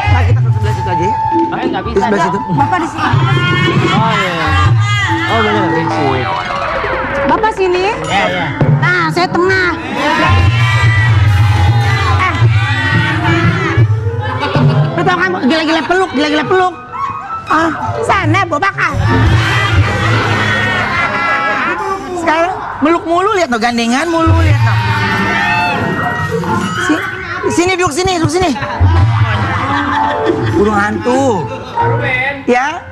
Nah, kita ke sebelah situ aja ya. Nggak Di bisa. sebelah situ. Bapak di sini. Oh iya. Oh benar berisik. Bapak sini. Ya ya. Nah, saya tengah. Lu tau kan gila-gila peluk. Ah, sana bobak ah. Sekarang meluk mulu, lihat no, gandengan mulu, lihat no. Sini duduk sini. Burung hantu. Ya.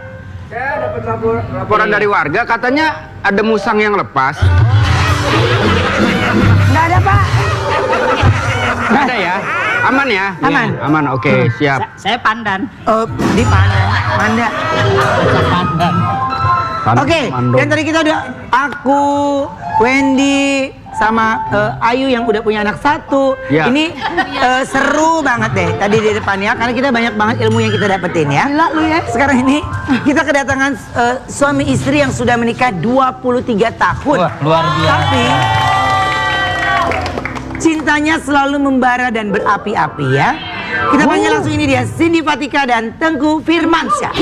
Saya dapat laporan dari warga, katanya ada musang yang lepas. Nggak ada Pak. Nggak ada ya? Aman ya? Aman. Aman, oke, siap. Saya pandan. Di Panda. Pandan. Oke, yang tadi kita udah aku, Wendy, sama Ayu yang udah punya anak satu. Ya. Ini seru banget deh tadi di depannya, karena kita banyak banget ilmu yang kita dapetin ya. Gila lu ya. Sekarang ini kita kedatangan suami istri yang sudah menikah 23 tahun. Wah, luar biasa. Tapi cintanya selalu membara dan berapi-api ya. Kita tanya langsung, ini dia Cindy Fatika dan Tengku Firmansyah.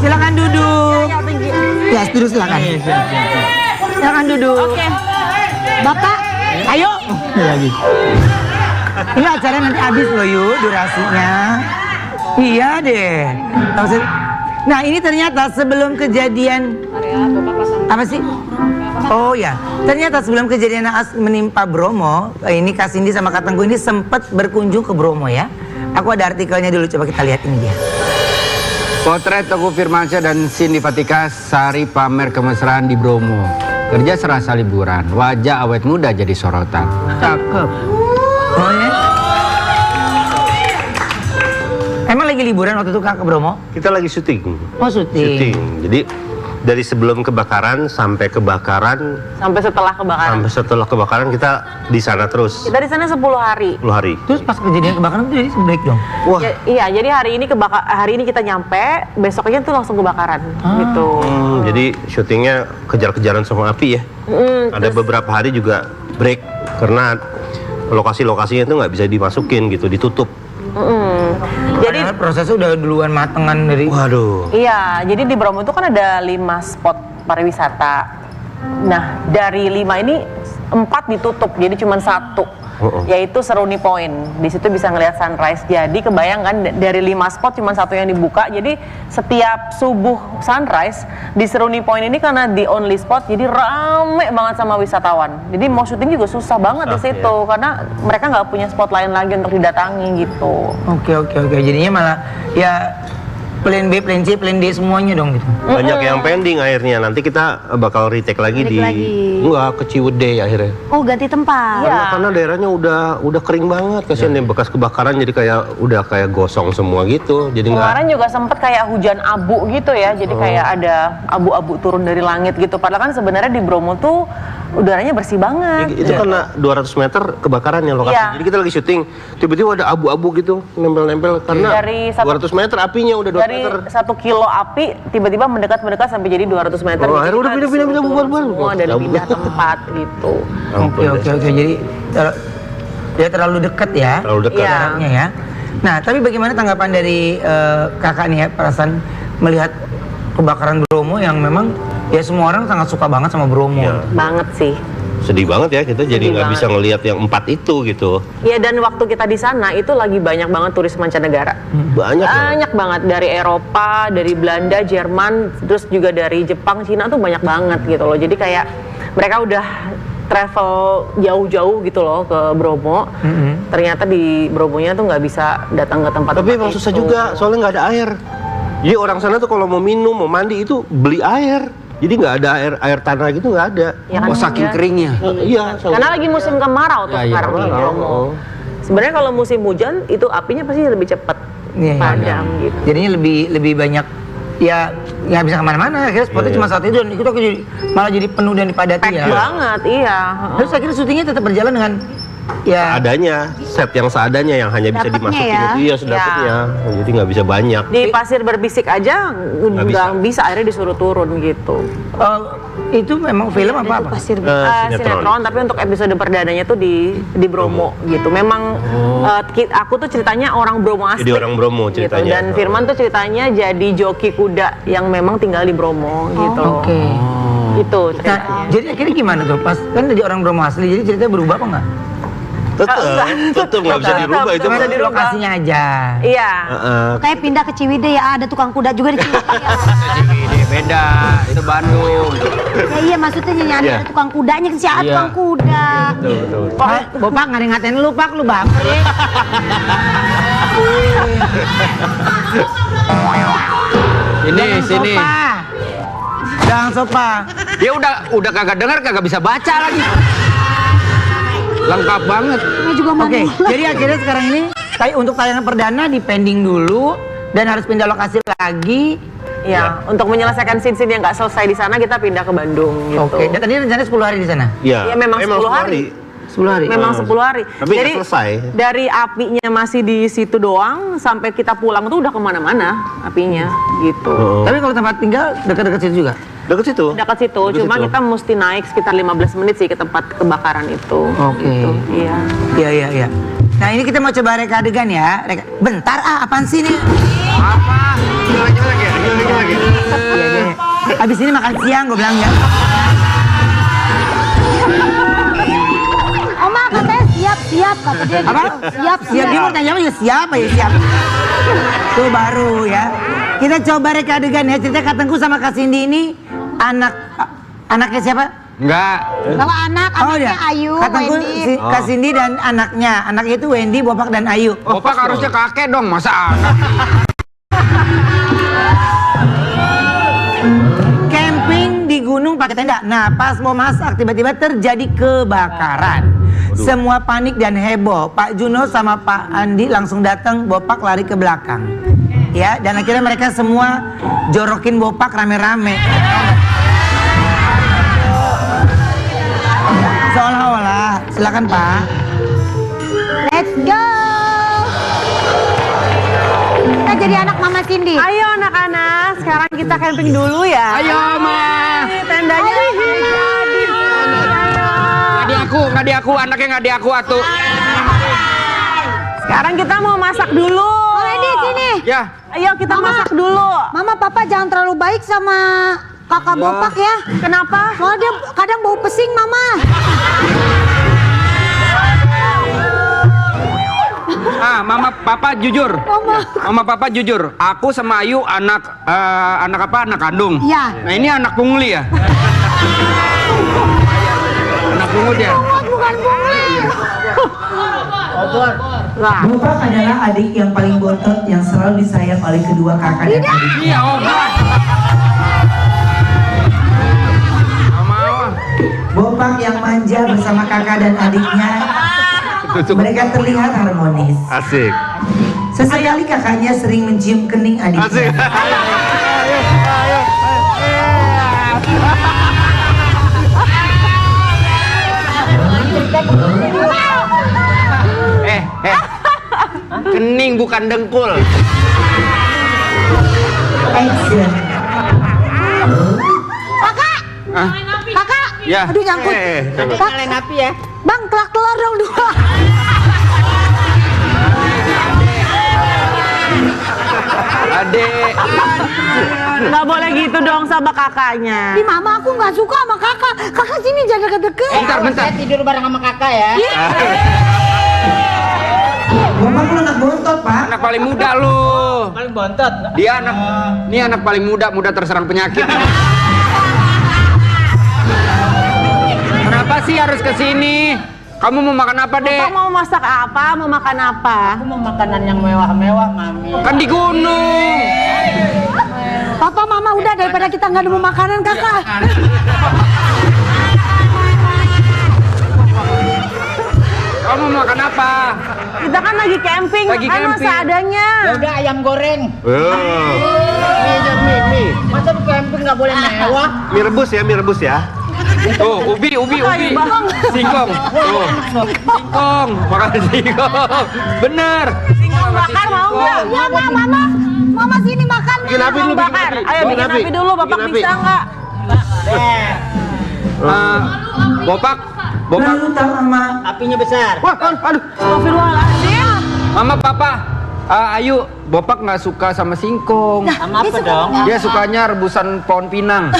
Silakan duduk. Ya, duduk silakan. Silakan duduk. Oke. Bapak, Ayo. Lagi. Ini acara nanti habis loh yuk durasinya. Iya deh. Nah ini ternyata sebelum kejadian apa sih? Oh ya, ternyata sebelum kejadian naas menimpa Bromo, ini Kak Cindy sama Kak Tengku ini sempat berkunjung ke Bromo ya. Aku ada artikelnya dulu, coba kita lihat ini dia. Potret Tengku Firmansyah dan Cindy Fatika sari pamer kemesraan di Bromo. Kerja serasa liburan, wajah awet muda jadi sorotan. Cakep. Oh ya? Emang lagi liburan waktu itu Kak ke Bromo? Kita lagi syuting. Oh syuting. Jadi dari sebelum kebakaran sampai kebakaran Sampai setelah kebakaran. sampai setelah kebakaran kita di sana terus Kita di sana 10 hari. 10 hari. Terus pas kejadian kebakaran itu jadi break dong? Wah, Iya, jadi hari ini kita nyampe, besoknya tuh langsung kebakaran gitu. jadi syutingnya kejar-kejaran sama api ya. Ada beberapa hari juga break karena lokasi-lokasinya itu nggak bisa dimasukin gitu, ditutup. Jadi Padahal prosesnya udah duluan matengan dari. Waduh. iya, jadi di Bromo itu kan ada 5 spot pariwisata. Nah, dari 5 ini 4 ditutup, jadi cuma 1. Yaitu Seruni Point. Di situ bisa ngelihat sunrise. Jadi kebayangkan dari 5 spot cuma 1 yang dibuka. Jadi setiap subuh sunrise di Seruni Point ini karena the only spot, jadi rame banget sama wisatawan. Jadi mau syuting juga susah banget di situ karena mereka nggak punya spot lain lagi untuk didatangi gitu. Oke. Jadinya malah ya plan B, plan C, plan D semuanya dong gitu. Banyak yang pending akhirnya. Nanti kita bakal retake lagi enggak, ke Ciwidey akhirnya. oh ganti tempat. Karena daerahnya udah kering banget. Kasihan deh bekas kebakaran jadi kayak gosong semua gitu. Jadi nggak. Kemarin juga sempet kayak hujan abu gitu ya, jadi kayak ada abu-abu turun dari langit gitu. Padahal kan sebenarnya di Bromo tuh udaranya bersih banget. Itu karena 200 meter kebakarannya lokasi. Iya. Jadi kita lagi syuting, tiba-tiba ada abu-abu gitu nempel-nempel karena Dari 200 meter apinya udah 2 Dari meter. 1 kilo api tiba-tiba mendekat sampai jadi 200 meter. Oh, Jadi akhirnya udah kita pindah, disuruh bubar. semua dan pindah tempat gitu. Ampun Oke. deh. Jadi ya terlalu dekat ya. Terlalu dekat. Iya. jaraknya ya. Nah, tapi bagaimana tanggapan dari kakak nih ya, perasaan melihat kebakaran Bromo yang memang ya semua orang sangat suka banget sama Bromo. Iya. Banget sih. Sedih banget ya kita jadi Sedih nggak bisa banget. ngelihat yang 4 itu gitu. Ya dan waktu kita di sana itu lagi banyak banget turis mancanegara. Banyak ya. Banyak banget dari Eropa, dari Belanda, Jerman, terus juga dari Jepang, Cina tuh banyak banget gitu loh. Jadi kayak mereka udah travel jauh-jauh gitu loh ke Bromo. Ternyata di Bromonya tuh nggak bisa datang ke tempat. Tapi emang susah juga soalnya nggak ada air. Jadi orang sana tuh kalau mau minum, mau mandi itu beli air. Jadi nggak ada air tanah gitu, nggak ada. Ya kan, Oh, saking ya. keringnya. Iya. Karena lagi musim kemarau tuh Ya, iya, sekarang di kemarau. Bromo. Sebenarnya kalau musim hujan itu apinya pasti lebih cepat Iya. padam gitu. Jadinya lebih banyak ya nggak bisa kemana-mana. Akhirnya spotnya cuma satu itu dan itu aku malah jadi penuh dan dipadati Pack ya. banget, iya. Terus akhirnya syutingnya tetap berjalan dengan ya Seadanya, set yang seadanya yang hanya bisa Dapetnya dimasukin ya. itu ya sedapetnya. Jadi nggak bisa banyak. Di pasir berbisik aja nggak bisa, akhirnya disuruh turun gitu. itu memang film apa? Pasir Sinetron, tapi untuk episode perdananya tuh di Bromo gitu. Memang aku tuh ceritanya orang Bromo asli. Jadi orang Bromo gitu. ceritanya. Dan Firman tuh ceritanya jadi joki kuda yang memang tinggal di Bromo gitu. Oke. Itu Nah, ceritanya. jadi akhirnya gimana tuh? Pas kan jadi orang Bromo asli, jadi ceritanya berubah apa enggak? Tetep nggak bisa dirubah itu. Tetep. Cuma di lokasinya aja. Iya. Kayak pindah ke Ciwidey ya, ada tukang kuda juga di Ciwidey ya. Ini beda, itu Bandung. Ya iya maksudnya nyanyi Iya. ada tukang kudanya kan siapa Iya. tukang kuda. Betul. Bopak nggak ada yang ngatain lu, Pak, lu baper ya. Sini. Jangan sopa. Dia udah kagak dengar, kagak bisa baca lagi. Lengkap banget. Ini juga Oke, manula. jadi akhirnya sekarang ini untuk tayangan perdana di pending dulu dan harus pindah lokasi lagi. Iya, untuk menyelesaikan scene-scene yang nggak selesai di sana kita pindah ke Bandung gitu. Oke, dan tadi rencananya 10 hari di sana. Iya. Ya, memang 10 hari. 10 hari. Memang 10 hari. Tapi nggak Jadi selesai. dari apinya masih di situ doang sampai kita pulang tuh udah kemana-mana apinya gitu. Tapi kalau tempat tinggal dekat-dekat situ juga. Dekat situ. Dekat situ, cuma kita mesti naik sekitar 15 menit sih ke tempat kebakaran itu. Oke. Gitu, iya. Iya. Nah, ini kita mau coba reka adegan ya. Bentar, apaan sih ini? Apa? Lagi lagi. Iya, iya. Abis ini makan siang, gue bilang ya. Oma katanya siap kata dia. Apa? Siap. Siap, dia mau tanya apa ya? Siapa ya siap? Tuh baru ya. Kita coba reka adegan ya. Cerita Katengku sama Kak Cindy ini anaknya siapa? Enggak. Kalau anaknya Ayu, Katengku Wendy. Kak Cindy dan anaknya. Anaknya itu Wendy, Bopak dan Ayu. Bapak harusnya kakek dong, masa anak? Camping di gunung pakai tenda. Nah, pas mau masak tiba-tiba terjadi kebakaran. Semua panik dan heboh. Pak Juno sama Pak Andi langsung datang, Bopak lari ke belakang. Ya, dan akhirnya mereka semua jorokin Bopak rame-rame. Seolah-olah, silakan Pak. Let's go. Kita jadi anak Mama Cindy. Ayo anak-anak, sekarang kita camping dulu ya. Ayo, Ma. Ini tendanya jadi. Nggak di aku, anaknya nggak di aku atuh. Sekarang kita mau masak dulu. Wendy sini. Ya, Ayo kita Mama. masak dulu. Mama, Papa jangan terlalu baik sama kakak Bopak ya. Kenapa? Soalnya dia kadang bau pesing, Mama. Mama Papa jujur. Mama Papa jujur. Aku sama Ayu anak Anak kandung. Iya. Nah, ini anak pungli ya. Anak pungut ya. Bukan pungli. Bopak adalah adik yang paling bontot yang selalu disayang oleh kedua kakak dan adik. Iya, obat. Mau. Bopak yang manja bersama kakak dan adiknya. Mereka terlihat harmonis. Asik. Sesekali kakaknya sering mencium kening adiknya. Kening bukan dengkul. Action. Kakak. Ya. Aduh nyangkut. Nyalain api ya. Bang, kelak telur dong dua. Adek. Nggak boleh gitu dong sama kakaknya. Di Mama aku nggak suka sama kakak. Kakak sini jangan deket-deket. Bentar. Saya tidur bareng sama kakak ya. Bopak lu anak bontot, Pak. Anak paling muda lu. Paling bontot. Dia ini anak paling muda terserang penyakit. Kenapa sih harus kesini? Kamu mau makan apa, Dek? Bapak mau masak apa? Mau makan apa? Aku mau makanan yang mewah-mewah, Mami. Kan di gunung. Papa, Mama udah daripada kita nggak nemu makanan kakak. Kamu mau makan apa? Kita kan lagi camping, Lagi makan camping. seadanya. Ya udah ayam goreng. Mie. Masa di camping nggak boleh mewah? Mie rebus ya. Tuh, ubi. Singkong. Tuh. Singkong. Makan singkong. Bener. Singkong bakar mau nggak? Ya mama sini makan. Bikin api dulu, bikin Bakar. api. Ayo bikin api dulu, Bapak Bikin api. bisa nggak? Bopak. Lalu tahu mama. Apinya besar. Wah, aduh. Astagfirullahaladzim. Mama, Papa. Ayu, Bopak nggak suka sama singkong. Sama apa dong? Dia sukanya rebusan pohon pinang.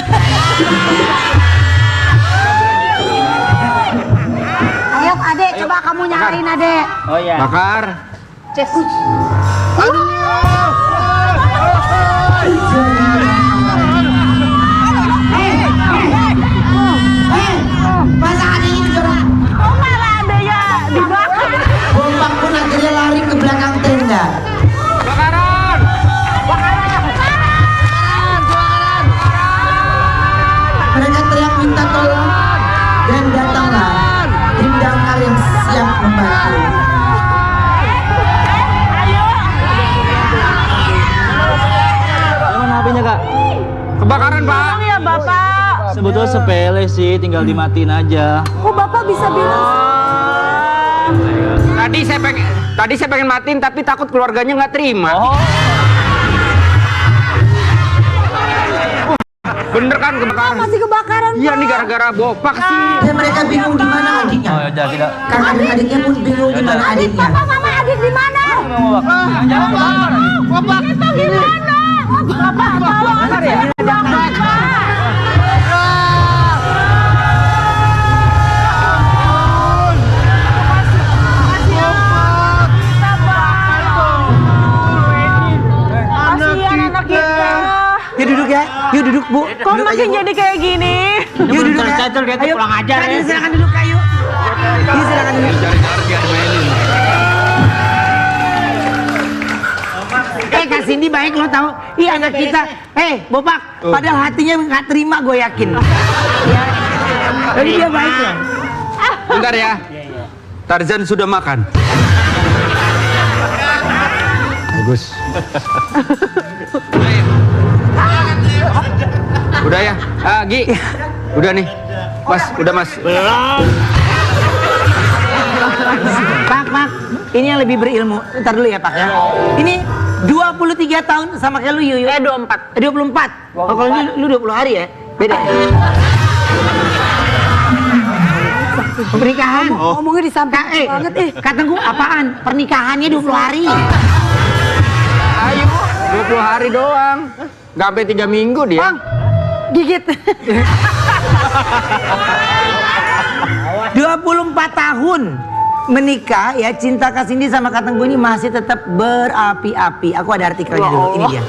Ayo adek, coba kamu nyalain adek. Oh ya. Bakar. Ces. Masa adek ini dorong. Oh malah ada ya dibakar. Bombak pun akhirnya lari ke belakang tenda. Bakaran. Mereka teriak minta tolong dan datanglah tim damkar yang siap membantu. Mana HP-nya kak? Kebakaran, Pak. Tolong ya Bapak. Sebetulnya sepele sih, tinggal dimatiin aja. Kok Bapak bisa bilang? Tadi saya pengen matiin tapi takut keluarganya nggak terima. Bener kan kebakaran? Masih kebakaran. Iya nih gara-gara Bopak sih. Dan mereka bingung di mana adiknya. Oh ya kita. Kakak dan adiknya pun bingung di mana adiknya. Mama adik di mana? Jangan kebakar. Bapak itu gimana? Bapak tolong anak saya dapat Pak. Kasihan anak kita. Yuk duduk ya. Yuk duduk Bu. Kok makin jadi kayak gini? Yuk duduk ya. Ayo pulang aja ya. Silakan duduk kayu. Yuk silakan duduk. Kak Cindy baik lo tahu. Iya anak kita. Bopak. Padahal hatinya nggak terima gue yakin. Ya. Tapi dia baik loh. Bentar ya. Tarzan sudah makan. Bagus. Udah ya, Gi. Udah nih. Mas, udah Mas. Pak. Ini yang lebih berilmu. Ntar dulu ya Pak ya. Ini 23 tahun sama kayak lu Yuyu. 24. 24. Oh, kalau lu 20 hari ya. Beda. Pernikahan. Ngomongnya disampaikan banget. Kata gue apaan? Pernikahannya 20 hari. Ayo, 20 hari doang. Gak sampai 3 minggu dia. Bang, gigit. 24 tahun menikah ya, cinta Kak Cindy sama Kak Tengku ini masih tetap berapi-api. Aku ada artikelnya dulu, ini dia.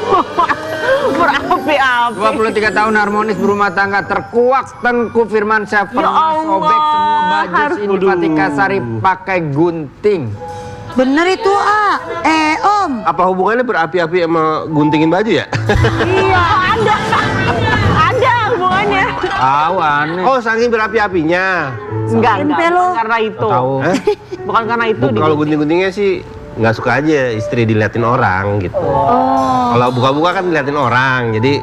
Berapi-api. 23 tahun harmonis berumah tangga, terkuak Tengku Firmansyah pernah Allah, sobek semua baju harus- Cindy Fatika Sari pakai gunting. Bener itu Om. Apa hubungannya berapi-api sama guntingin baju ya? Iya, ada hubungannya. Tahu aneh. Oh, saking berapi-apinya. Enggak, lo. bukan karena itu. Tahu. Bukan karena itu. Kalau gunting-guntingnya sih nggak suka aja istri diliatin orang gitu. Kalau buka-buka kan diliatin orang, jadi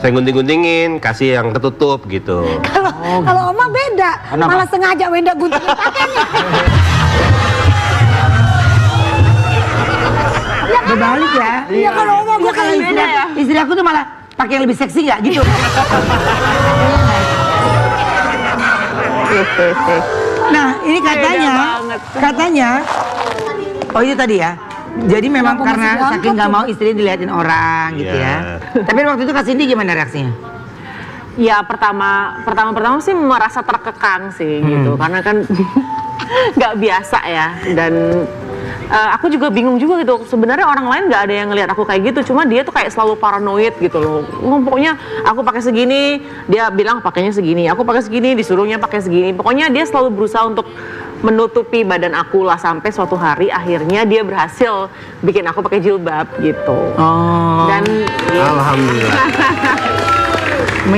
saya gunting-guntingin, kasih yang ketutup gitu. Kalau Oma beda, malah sengaja Wenda guntingin pakainya. Berbalik ya. Iya kalau Oma gue kalau istri aku tuh malah pakai yang lebih seksi nggak gitu. Nah ini katanya, oh itu tadi ya. Jadi memang karena saking nggak mau istri diliatin orang gitu ya. Tapi waktu itu Kak Cindy gimana reaksinya? Ya pertama sih merasa terkekang sih gitu, karena kan nggak biasa ya, dan aku juga bingung juga gitu. Sebenarnya orang lain nggak ada yang ngelihat aku kayak gitu, cuma dia tuh kayak selalu paranoid gitu loh. Pokoknya aku pakai segini, dia bilang pakainya segini. Aku pakai segini, disuruhnya pakai segini. Pokoknya dia selalu berusaha untuk menutupi badan aku lah, sampai suatu hari akhirnya dia berhasil bikin aku pakai jilbab gitu. Oh. Dan Alhamdulillah.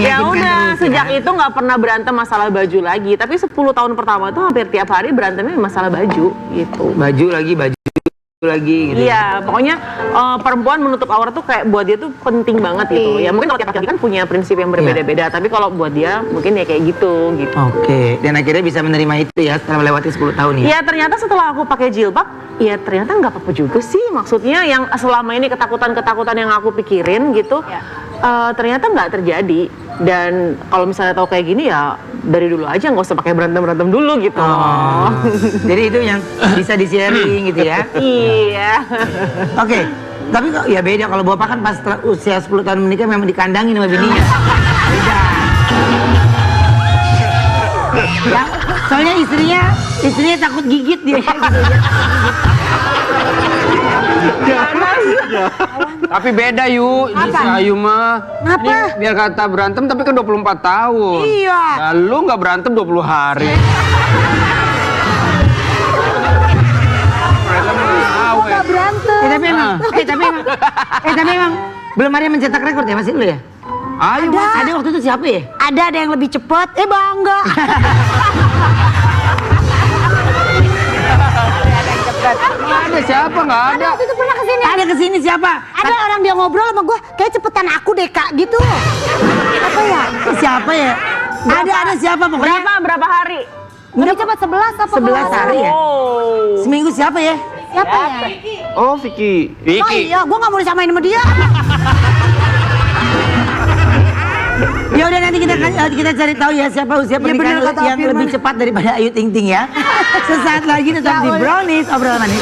ya udah sejak itu nggak pernah berantem masalah baju lagi. Tapi 10 tahun pertama tuh hampir tiap hari berantemnya masalah baju gitu. Baju lagi baju. lagi gitu. Iya, pokoknya perempuan menutup aurat tuh kayak buat dia tuh penting banget gitu. Ya mungkin kalau tiap laki-laki kan punya prinsip yang berbeda-beda, tapi kalau buat dia mungkin ya kayak gitu. Oke, dan akhirnya bisa menerima itu ya setelah melewati 10 tahun ya. Ya ternyata setelah aku pakai jilbab, ya ternyata nggak apa-apa juga sih. Maksudnya yang selama ini ketakutan-ketakutan yang aku pikirin gitu, ternyata nggak terjadi. Dan kalau misalnya tahu kayak gini ya dari dulu aja, nggak usah pakai berantem dulu gitu. Oh, jadi itu yang bisa di-sharing gitu ya. Iya. Oke, tapi kok ya beda kalau bapak kan pas usia 10 tahun menikah memang dikandangin sama bininya. Beda. Ya, soalnya istrinya takut gigit dia gitu ya. Tapi beda Yu, si Ayu mah. Ngapa? Biar kata berantem tapi kan 24 tahun. Iya. Lalu nggak berantem 20 hari. Nggak berantem. Tapi emang belum ada yang mencetak rekor ya masih lu ya? Ayu Ada. Ada waktu itu siapa ya? Ada yang lebih cepat. Bangga. ada siapa nggak ada? Waktu itu pernah kesini. Ada kesini siapa? Ada orang dia ngobrol sama gue, kayak cepetan aku deh kak gitu. Apa ya? Siapa ya? Ada siapa pokoknya? Berapa hari? Lebih cepat 11 apa? 11 hari ya? Oh. Seminggu siapa ya? Siapa ya? Oh, Vicky. Oh iya, gue gak mau disamain sama dia. Ya udah nanti kita cari tahu ya siapa usia pernikahan bener kata yang Firman. lebih cepat daripada Ayu Ting Ting ya. Sesaat lagi tetap di Brownies obrolan manis.